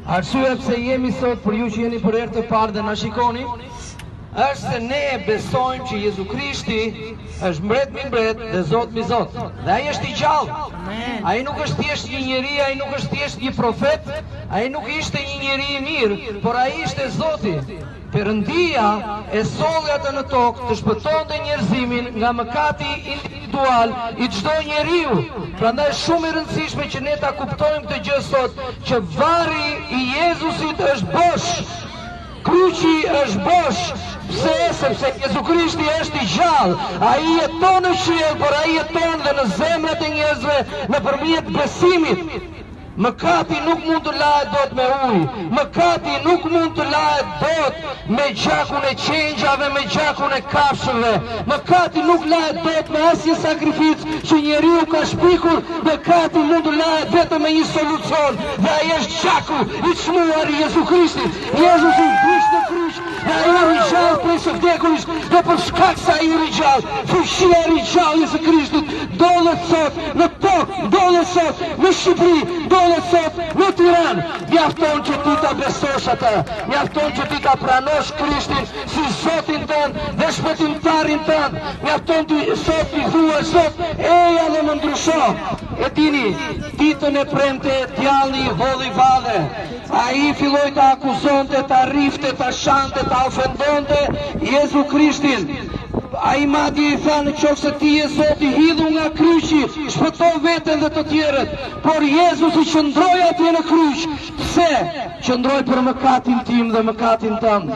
Arsyeja pse jemi sot për ju që jeni për herë të parë dhe na shikoni, është se ne besojmë që Jezu Krishti është mbret mi mbret dhe Zot mi Zot. Dhe ai është i gjallë. Ai nuk është thjesht një njeri, ai nuk është thjesht një profet, ai nuk ishte një njeri i mirë, por ai ishte Zoti. Perëndia e solli atë në tokë të shpëtonte njerëzimin nga mëkati individual i çdo njeriu. Prandaj shumë e rëndësishme që ne ta kuptojmë këtë gjë sot, që varri i Jezusit është bosh. Kryqi është bosh. Pse? Sepse Jezu Krishti është i gjallë. Ai jeton në qiell, por ai jeton dhe në zemrat e njerëzve nëpërmjet besimit. Mëkati nuk mund të lahet dot me ujë. Mëkati nuk mund të lahet dot me gjakun e qengjave, me gjakun e kafshëve. Mëkati nuk lahet dot me asnjë sakrificë që njeriu ka shpikur. Mëkati mund të lahet vetëm me një solucion, dhe ai është gjaku i çmuar i Jezu Krishtit. Jezusi vdiq në kryq, dhe ai u ringjall prej së vdekuris, dhe për shkak se ai u ringjall, fuqia e ringjalljes së Krishtit dollet sot në tokë, dollet sot në Shqipëri, dollet sot në Tiranë. Mjafton që ti ta besosh atë, mjafton që ti ta pranosh Krishtin si Zotin tënd dhe shpëtimtarin tënd. Mjafton ti sot i thuash Zot, eja dhe më ndrysho. E dini, ditën e premte djalli i hodhi vadhe. Ai filloi të akuzonte, të rrifte, të shante, të ofendonte Jezu Krishtin. Ai madje i tha, nëse ti je Zoti, hidhu nga kryqi, shpëto veten dhe të tjerët. Por Jezusi qëndroi atje në kryq. Pse? Qëndroi për mëkatin tim dhe mëkatin tënd.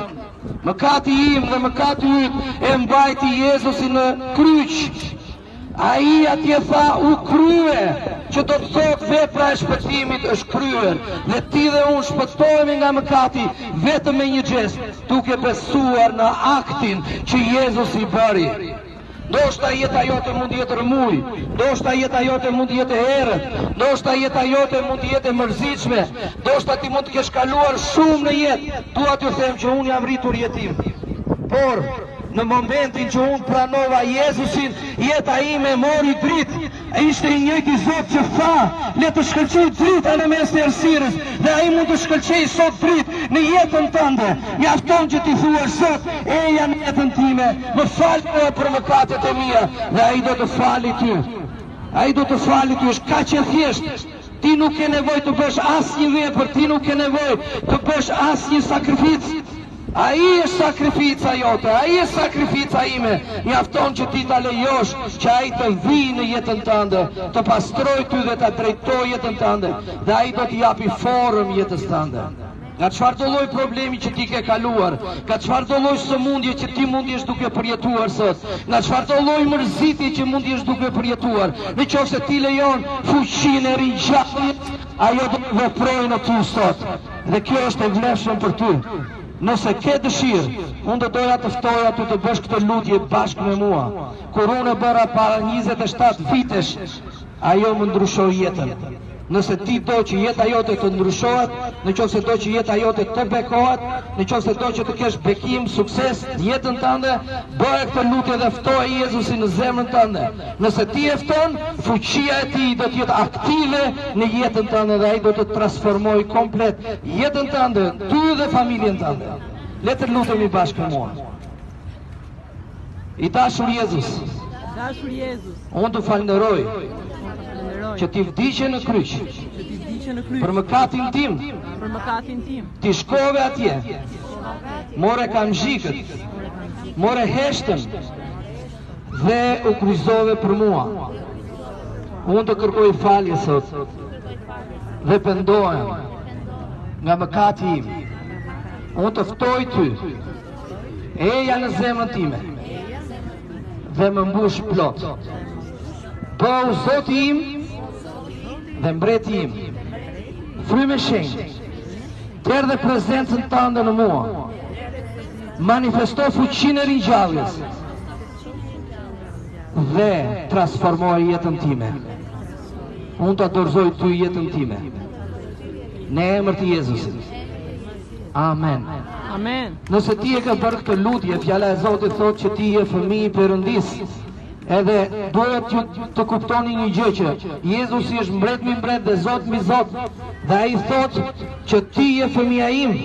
Mëkati im dhe mëkati yt e mbajti Jezusi në kryq. Ai atje tha, u krye, që do të thotë vepra e shpëtimit është kryer, dhe ti dhe unë shpëtohemi nga mëkati vetëm me një gjest, duke besuar në aktin që Jezusi bëri. Ndoshta jeta jote mund të jetë rëmuj, ndoshta jeta jote mund të jetë errët, ndoshta jeta jote mund të jetë e mërzitshme, ndoshta ti mund të kesh kaluar shumë në jetë. Dua t'ju them që unë jam rritur jetim, por në momentin që unë pranova Jezusin, jeta ime mori dritë. Ishte i njëjti Zot që tha, le të shkëlqej drita në mes të errësirës, dhe ai mund të shkëlqej sot dritë në jetën tënde. Mjafton që ti thuash Zot, eja në jetën time, më fal për mëkatet e mia, dhe ai do të fali ty. Ai do të fali ty, është kaq e thjeshtë. Ti nuk ke nevojë të bësh asnjë vepër, ti nuk ke nevojë të bësh asnjë sakrificë. Ai është sakrifica jote, ai është sakrifica ime. Mjafton që ti ta lejosh që ai të vijë në jetën tënde, të pastrojë ty dhe ta drejtojë jetën tënde, dhe ai do t'i japi formë jetës tënde. Nga çfarë do lloj problemi që ti ke kaluar, nga çfarë do lloj sëmundje që ti mund jesh duke përjetuar sot, nga çfarë do lloj mërzitje që mund jesh duke përjetuar, nëse ti lejon fuqinë e ringjalljes, ajo do të veprojë në ty sot. Dhe kjo është e vlefshme për ty. Nëse ke dëshirë, unë do doja të ftoja ty të bësh këtë lutje bashkë me mua. Kur unë e bëra para 27 vitesh, ajo më ndryshoi jetën. Nëse ti do që jeta jote të ndryshohet, nëse do që jeta jote të bekohet, nëse do që të kesh bekim, sukses në jetën tënde, bëje këtë lutje dhe ftoje Jezusin në zemrën tënde. Nëse ti e fton, fuqia e tij do të jetë aktive në jetën tënde dhe ai do të transformojë komplet jetën tënde, ty dhe familjen tënde. Le të lutemi bashkë me mua. I dashur Jezus, unë të falenderoj që ti vdiqe në kryq për mëkatin tim, ti shkove atje, more kamzhikët, more heshtën dhe u kryqëzove për mua. Unë të kërkoj falje sot dhe pendohem nga mëkati im. Unë të ftoj ty, eja në zemrën time dhe më mbush plot. Bëu Zoti im dhe mbreti im, frymë e shenjtë, derdhe prezencën tënde në mua, manifesto fuqinë e ringjalljes dhe transformoj jetën time. Unë të dorëzoj ty jetën time, në emër të Jezusit. Amen. Amen. Nëse ti e ke bërë këtë lutje, fjala e Zotit thotë që ti je fëmijë i Perëndisë, Edhe duhet të kuptoni një gjë që Jezusi është mbret mi mbret dhe Zot mi Zot. Dhe ai thot që ti je fëmia im,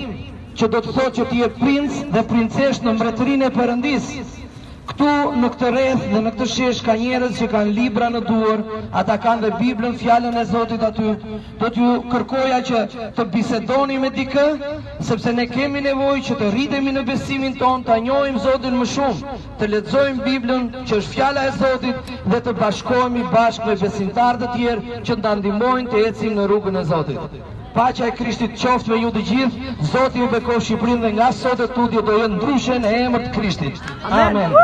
që do të thot që ti je princ dhe princesh në mbretërinë e Perëndis. Këtu në këtë rreth dhe në këtë shesh ka njerëz që kanë libra në duar, ata kanë dhe Biblën, fjalën e Zotit aty. Do t'ju kërkoja që të bisedoni me dikë, sepse ne kemi nevojë që të rritemi në besimin ton, ta njohim Zotin më shumë, të lexojmë Biblën, që është fjala e Zotit, dhe të bashkohemi bashkë me besimtarë të tjerë që na ndihmojnë të ecim në rrugën e Zotit. Paqja e Krishtit qoftë me ju të gjithë. Zoti ju bekoj Shqipërinë dhe nga sot e tutje do jenë ndryshe në emër të Krishtit. Amen.